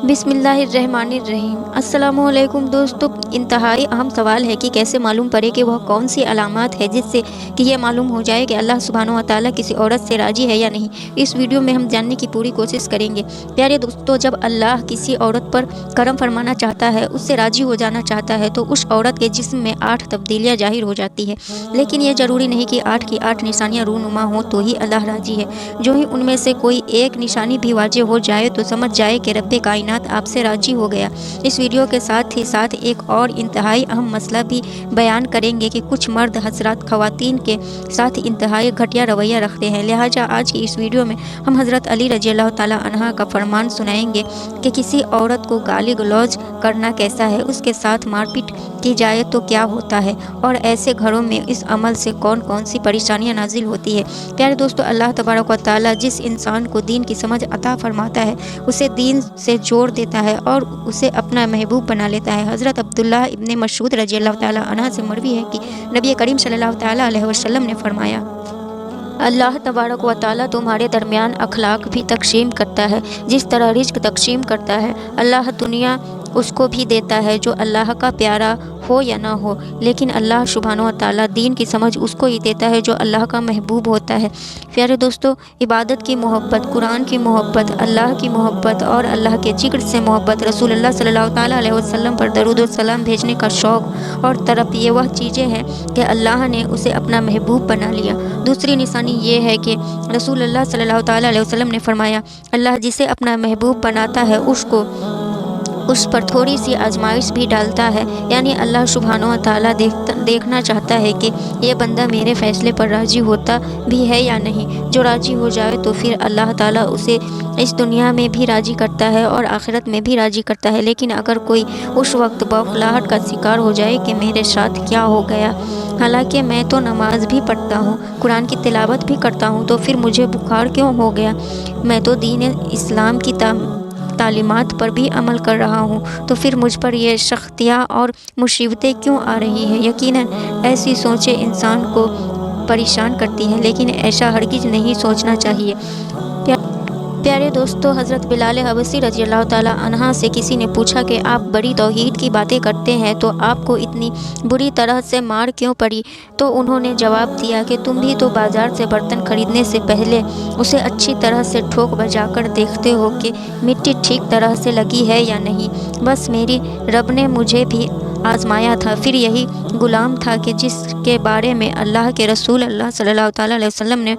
بسم اللہ الرحمن الرحیم۔ السلام علیکم دوستو، انتہائی اہم سوال ہے کہ کیسے معلوم پڑے کہ وہ کون سی علامات ہے جس سے کہ یہ معلوم ہو جائے کہ اللہ سبحانہ و تعالیٰ کسی عورت سے راضی ہے یا نہیں۔ اس ویڈیو میں ہم جاننے کی پوری کوشش کریں گے۔ پیارے دوستو، جب اللہ کسی عورت پر کرم فرمانا چاہتا ہے، اس سے راضی ہو جانا چاہتا ہے، تو اس عورت کے جسم میں 8 تبدیلیاں ظاہر ہو جاتی ہے۔ لیکن یہ ضروری نہیں کہ 8 کی 8 نشانیاں رونما ہوں تو ہی اللہ راضی ہے۔ جو ہی ان میں سے کوئی ایک نشانی بھی واضح ہو جائے تو سمجھ جائے کہ رب کائنات آپ سے راضی ہو گیا۔ اس ویڈیو کے ساتھ ہی ساتھ ایک اور انتہائی اہم مسئلہ بھی بیان کریں گے کہ کچھ مرد حضرات خواتین کے ساتھ انتہائی گھٹیا رویہ رکھتے ہیں۔ لہٰذا آج کی اس ویڈیو میں ہم حضرت علی رضی اللہ تعالیٰ عنہ کا فرمان سنائیں گے کہ کسی عورت کو گالی گلوچ کرنا کیسا ہے، اس کے ساتھ مار پیٹ کی جائے تو کیا ہوتا ہے، اور ایسے گھروں میں اس عمل سے کون کون سی پریشانیاں نازل ہوتی ہے۔ پیارے دوستو، اللہ تبارک و تعالیٰ جس انسان کو دین کی سمجھ عطا فرماتا ہے اسے دین سے جوڑ دیتا ہے اور اسے اپنا محبوب بنا لیتا ہے۔ حضرت عبداللہ ابن مسعود رضی اللہ تعالیٰ عنہ سے مروی ہے کہ نبی کریم صلی اللہ تعالیٰ علیہ وسلم نے فرمایا، اللہ تبارک و تعالیٰ تمہارے درمیان اخلاق بھی تقسیم کرتا ہے، جس طرح رزق تقسیم کرتا ہے۔ اللہ دنیا اس کو بھی دیتا ہے جو اللہ کا پیارا ہو یا نہ ہو، لیکن اللہ سبحانہ و تعالیٰ دین کی سمجھ اس کو ہی دیتا ہے جو اللہ کا محبوب ہوتا ہے۔ پیارے دوستو، عبادت کی محبت، قرآن کی محبت، اللہ کی محبت اور اللہ کے ذکر سے محبت، رسول اللہ صلی اللہ تعالیٰ علیہ وسلم پر درود و سلام بھیجنے کا شوق اور طرف، یہ وہ چیزیں ہیں کہ اللہ نے اسے اپنا محبوب بنا لیا۔ دوسری نشانی یہ ہے کہ رسول اللہ صلی اللہ تعالیٰ علیہ وسلم نے فرمایا، اللہ جسے اپنا محبوب بناتا ہے اس پر تھوڑی سی آزمائش بھی ڈالتا ہے، یعنی اللہ سبحانہ و تعالیٰ دیکھنا چاہتا ہے کہ یہ بندہ میرے فیصلے پر راضی ہوتا بھی ہے یا نہیں۔ جو راضی ہو جائے تو پھر اللہ تعالیٰ اسے اس دنیا میں بھی راضی کرتا ہے اور آخرت میں بھی راضی کرتا ہے۔ لیکن اگر کوئی اس وقت بوکھلاہٹ کا شکار ہو جائے کہ میرے ساتھ کیا ہو گیا، حالانکہ میں تو نماز بھی پڑھتا ہوں، قرآن کی تلاوت بھی کرتا ہوں، تو پھر مجھے بخار کیوں ہو گیا، میں تو دین اسلام کی تعلیمات پر بھی عمل کر رہا ہوں، تو پھر مجھ پر یہ سختیاں اور مصیبتیں کیوں آ رہی ہیں۔ یقیناً ایسی سوچیں انسان کو پریشان کرتی ہیں، لیکن ایسا ہرگز نہیں سوچنا چاہیے۔ پیارے دوستو، حضرت بلال حبشی رضی اللہ تعالیٰ عنہ سے کسی نے پوچھا کہ آپ بڑی توحید کی باتیں کرتے ہیں تو آپ کو اتنی بری طرح سے مار کیوں پڑی؟ تو انہوں نے جواب دیا کہ تم بھی تو بازار سے برتن خریدنے سے پہلے اسے اچھی طرح سے ٹھوک بجا کر دیکھتے ہو کہ مٹی ٹھیک طرح سے لگی ہے یا نہیں۔ بس میری رب نے مجھے بھی آزمایا تھا۔ پھر یہی غلام تھا کہ جس کے بارے میں اللہ کے رسول اللہ صلی اللہ تعالیٰ علیہ وسلم نے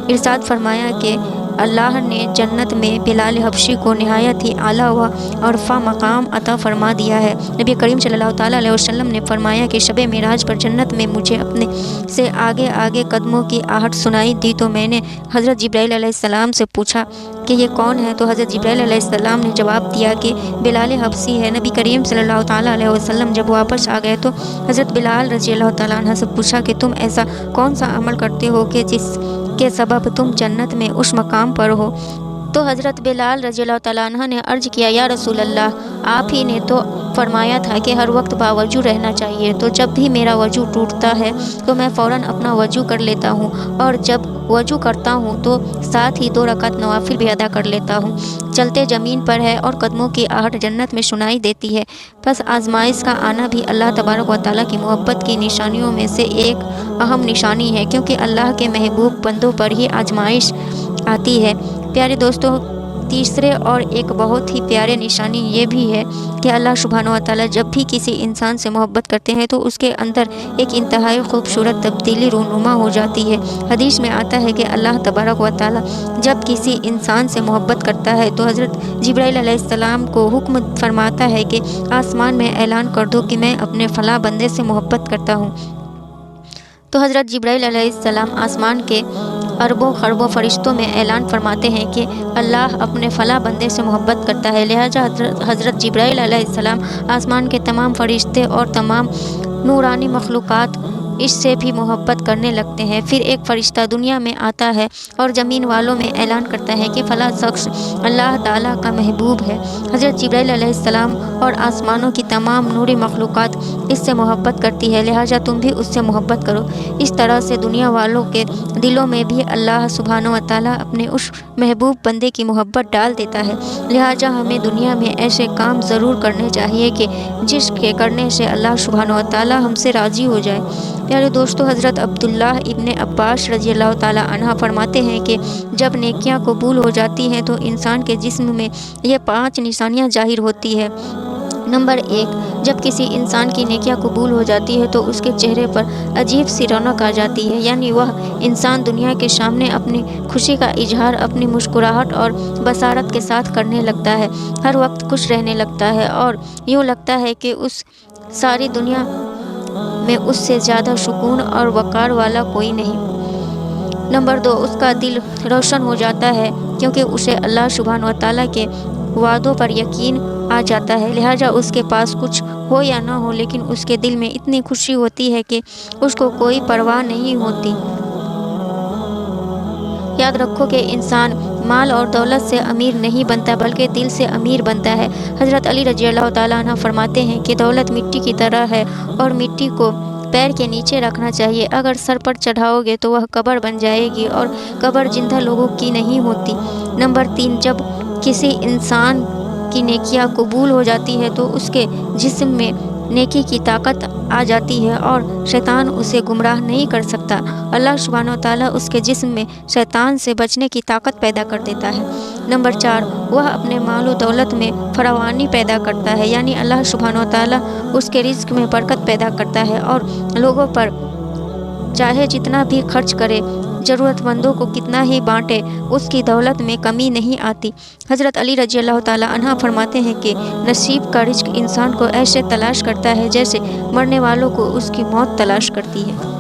ارشاد فرمایا کہ اللہ نے جنت میں بلال حبشی کو نہایت ہی اعلیٰ و عرفہ مقام عطا فرما دیا ہے۔ نبی کریم صلی اللہ تعالیٰ علیہ وسلم نے فرمایا کہ شب معراج پر جنت میں مجھے اپنے سے آگے آگے قدموں کی آہٹ سنائی دی، تو میں نے حضرت جبرائیل علیہ السلام سے پوچھا کہ یہ کون ہے؟ تو حضرت جبرائیل علیہ السلام نے جواب دیا کہ بلال حبشی ہے۔ نبی کریم صلی اللہ تعالیٰ علیہ وسلم جب واپس آ گئے تو حضرت بلال رضی اللہ تعالیٰ عنہ سے پوچھا کہ تم ایسا کون سا عمل کرتے ہو کہ جس کے سبب تم جنت میں اس مقام پر ہو؟ تو حضرت بلال رضی اللہ تعالیٰ عنہ نے عرض کیا، یا رسول اللہ، آپ ہی نے تو فرمایا تھا کہ ہر وقت باوضو رہنا چاہیے، تو جب بھی میرا وضو ٹوٹتا ہے تو میں فوراً اپنا وضو کر لیتا ہوں، اور جب وضو کرتا ہوں تو ساتھ ہی 2 رکعت نوافل بھی ادا کر لیتا ہوں۔ چلتے زمین پر ہے اور قدموں کی آہٹ جنت میں سنائی دیتی ہے۔ بس آزمائش کا آنا بھی اللہ تبارک و تعالیٰ کی محبت کی نشانیوں میں سے ایک اہم نشانی ہے، کیونکہ اللہ کے محبوب بندوں پر ہی آزمائش آتی ہے۔ پیارے دوستو، تیسرے اور ایک بہت ہی پیارے نشانی یہ بھی ہے کہ اللہ سبحانہ و تعالیٰ جب بھی کسی انسان سے محبت کرتے ہیں تو اس کے اندر ایک انتہائی خوبصورت تبدیلی رونما ہو جاتی ہے۔ حدیث میں آتا ہے کہ اللہ تبارک و تعالیٰ جب کسی انسان سے محبت کرتا ہے تو حضرت جبرائیل علیہ السلام کو حکم فرماتا ہے کہ آسمان میں اعلان کر دو کہ میں اپنے فلاں بندے سے محبت کرتا ہوں۔ تو حضرت جبرائیل علیہ السلام آسمان کے اربوں خربوں فرشتوں میں اعلان فرماتے ہیں کہ اللہ اپنے فلاں بندے سے محبت کرتا ہے۔ لہٰذا حضرت جبرائیل علیہ السلام آسمان کے تمام فرشتے اور تمام نورانی مخلوقات اس سے بھی محبت کرنے لگتے ہیں۔ پھر ایک فرشتہ دنیا میں آتا ہے اور زمین والوں میں اعلان کرتا ہے کہ فلاں شخص اللہ تعالیٰ کا محبوب ہے۔ حضرت جبرائیل علیہ السلام اور آسمانوں کی تمام نوری مخلوقات اس سے محبت کرتی ہے، لہٰذا تم بھی اس سے محبت کرو۔ اس طرح سے دنیا والوں کے دلوں میں بھی اللہ سبحانہ و تعالیٰ اپنے اس محبوب بندے کی محبت ڈال دیتا ہے۔ لہٰذا ہمیں دنیا میں ایسے کام ضرور کرنے چاہیے کہ جس کے کرنے سے اللہ سبحانہ و تعالیٰ ہم سے راضی ہو جائے۔ پیارے دوستو، حضرت عبداللہ ابن عباس رضی اللہ تعالیٰ عنہ فرماتے ہیں کہ جب نیکیاں قبول ہو جاتی ہیں تو انسان کے جسم میں یہ 5 نشانیاں ظاہر ہوتی ہے۔ نمبر 1، جب کسی انسان کی نیکیاں قبول ہو جاتی ہے تو اس کے چہرے پر عجیب سی رونق آ جاتی ہے، یعنی وہ انسان دنیا کے سامنے اپنی خوشی کا اظہار اپنی مسکراہٹ اور بصارت کے ساتھ کرنے لگتا ہے، ہر وقت خوش رہنے لگتا ہے اور یوں لگتا ہے کہ اس ساری دنیا میں اس سے زیادہ سکون اور وقار والا کوئی نہیں۔ نمبر 2، اس کا دل روشن ہو جاتا ہے کیونکہ اسے اللہ سبحانہ و تعالیٰ کے وعدوں پر یقین آ جاتا ہے، لہٰذا اس کے پاس کچھ ہو یا نہ ہو لیکن اس کے دل میں اتنی خوشی ہوتی ہے کہ اس کو کوئی پرواہ نہیں ہوتی۔ یاد رکھو کہ انسان مال اور دولت سے امیر نہیں بنتا بلکہ دل سے امیر بنتا ہے۔ حضرت علی رضی اللہ تعالیٰ عنہ فرماتے ہیں کہ دولت مٹی کی طرح ہے اور مٹی کو پیر کے نیچے رکھنا چاہیے، اگر سر پر چڑھاؤ گے تو وہ قبر بن جائے گی اور قبر زندہ لوگوں کی نہیں ہوتی۔ نمبر 3، جب کسی انسان کی نیکیاں قبول ہو جاتی ہے تو اس کے جسم میں نیکی کی طاقت آ جاتی ہے اور شیطان اسے گمراہ نہیں کر سکتا۔ اللہ سبحانہ و تعالیٰ اس کے جسم میں شیطان سے بچنے کی طاقت پیدا کر دیتا ہے۔ نمبر 4، وہ اپنے مال و دولت میں فراوانی پیدا کرتا ہے، یعنی اللہ سبحانہ و تعالیٰ اس کے رزق میں برکت پیدا کرتا ہے اور لوگوں پر چاہے جتنا بھی خرچ کرے، ضرورت مندوں کو کتنا ہی بانٹے، اس کی دولت میں کمی نہیں آتی۔ حضرت علی رضی اللہ تعالیٰ عنہ فرماتے ہیں کہ نصیب کا رزق انسان کو ایسے تلاش کرتا ہے جیسے مرنے والوں کو اس کی موت تلاش کرتی ہے۔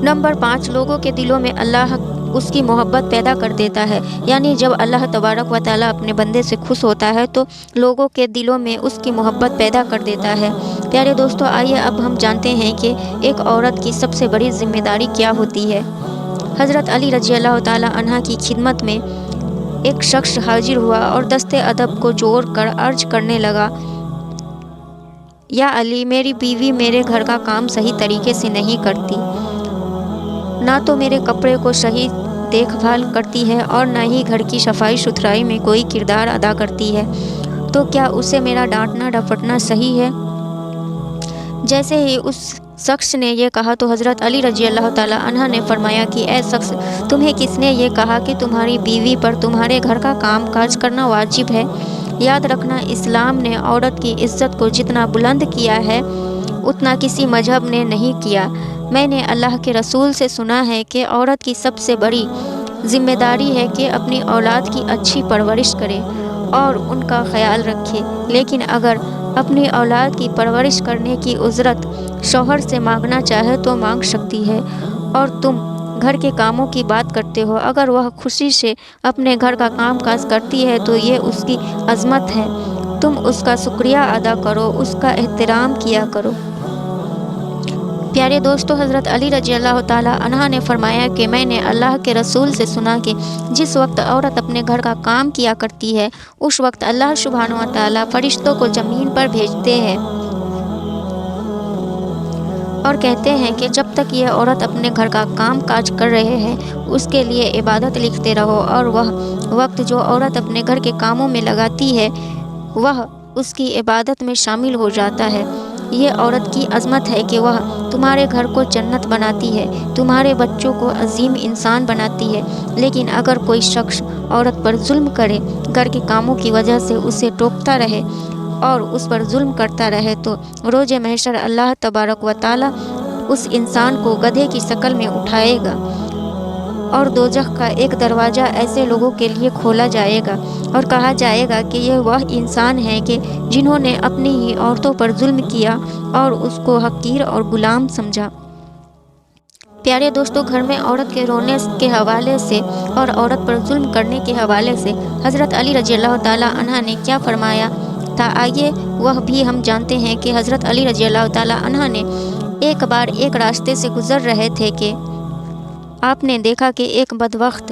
نمبر 5، لوگوں کے دلوں میں اللہ اس کی محبت پیدا کر دیتا ہے، یعنی جب اللہ تبارک و تعالیٰ اپنے بندے سے خوش ہوتا ہے تو لوگوں کے دلوں میں اس کی محبت پیدا کر دیتا ہے۔ پیارے دوستو، آئیے اب ہم جانتے ہیں کہ ایک عورت کی سب سے بڑی ذمہ داری کیا ہوتی ہے۔ حضرت علی رضی اللہ تعالیٰ عنہ کی خدمت میں ایک شخص حاضر ہوا اور دست ادب کو جوڑ کر عرض کرنے لگا، یا علی، میری بیوی میرے گھر کا کام صحیح طریقے سے نہیں کرتی، نہ تو میرے کپڑے کو صحیح دیکھ بھال کرتی ہے اور نہ ہی گھر کی صفائی ستھرائی میں کوئی کردار ادا کرتی ہے، تو کیا اسے میرا ڈانٹنا ڈپٹنا صحیح ہے؟ جیسے ہی اس شخص نے یہ کہا تو حضرت علی رضی اللہ تعالیٰ عنہ نے فرمایا کہ اے شخص، تمہیں کس نے یہ کہا کہ تمہاری بیوی پر تمہارے گھر کا کام کاج کرنا واجب ہے؟ یاد رکھنا، اسلام نے عورت کی عزت کو جتنا بلند کیا ہے اتنا کسی مذہب نے نہیں کیا۔ میں نے اللہ کے رسول سے سنا ہے کہ عورت کی سب سے بڑی ذمہ داری ہے کہ اپنی اولاد کی اچھی پرورش کرے اور ان کا خیال رکھے، لیکن اگر اپنی اولاد کی پرورش کرنے کی اجرت شوہر سے مانگنا چاہے تو مانگ سکتی ہے۔ اور تم گھر کے کاموں کی بات کرتے ہو، اگر وہ خوشی سے اپنے گھر کا کام کاج کرتی ہے تو یہ اس کی عظمت ہے، تم اس کا شکریہ ادا کرو، اس کا احترام کیا کرو۔ پیارے دوستو، حضرت علی رضی اللہ تعالیٰ عنہ نے فرمایا کہ میں نے اللہ کے رسول سے سنا کہ جس وقت عورت اپنے گھر کا کام کیا کرتی ہے اس وقت اللہ سبحانہ و تعالیٰ فرشتوں کو زمین پر بھیجتے ہیں اور کہتے ہیں کہ جب تک یہ عورت اپنے گھر کا کام کاج کر رہے ہیں اس کے لیے عبادت لکھتے رہو، اور وہ وقت جو عورت اپنے گھر کے کاموں میں لگاتی ہے وہ اس کی عبادت میں شامل ہو جاتا ہے۔ یہ عورت کی عظمت ہے کہ وہ تمہارے گھر کو جنت بناتی ہے، تمہارے بچوں کو عظیم انسان بناتی ہے۔ لیکن اگر کوئی شخص عورت پر ظلم کرے، گھر کے کاموں کی وجہ سے اسے ٹوکتا رہے اور اس پر ظلم کرتا رہے تو روز محشر اللہ تبارک و تعالیٰ اس انسان کو گدھے کی شکل میں اٹھائے گا اور دوزخ کا ایک دروازہ ایسے لوگوں کے لیے کھولا جائے گا اور کہا جائے گا کہ یہ وہ انسان ہیں کہ جنہوں نے اپنی ہی عورتوں پر ظلم کیا اور اس کو حقیر اور غلام سمجھا۔ پیارے دوستو، گھر میں عورت کے رونے کے حوالے سے اور عورت پر ظلم کرنے کے حوالے سے حضرت علی رضی اللہ تعالیٰ عنہ نے کیا فرمایا تھا، آئیے وہ بھی ہم جانتے ہیں کہ حضرت علی رضی اللہ تعالیٰ عنہ نے ایک بار ایک راستے سے گزر رہے تھے کہ آپ نے دیکھا کہ ایک بدبخت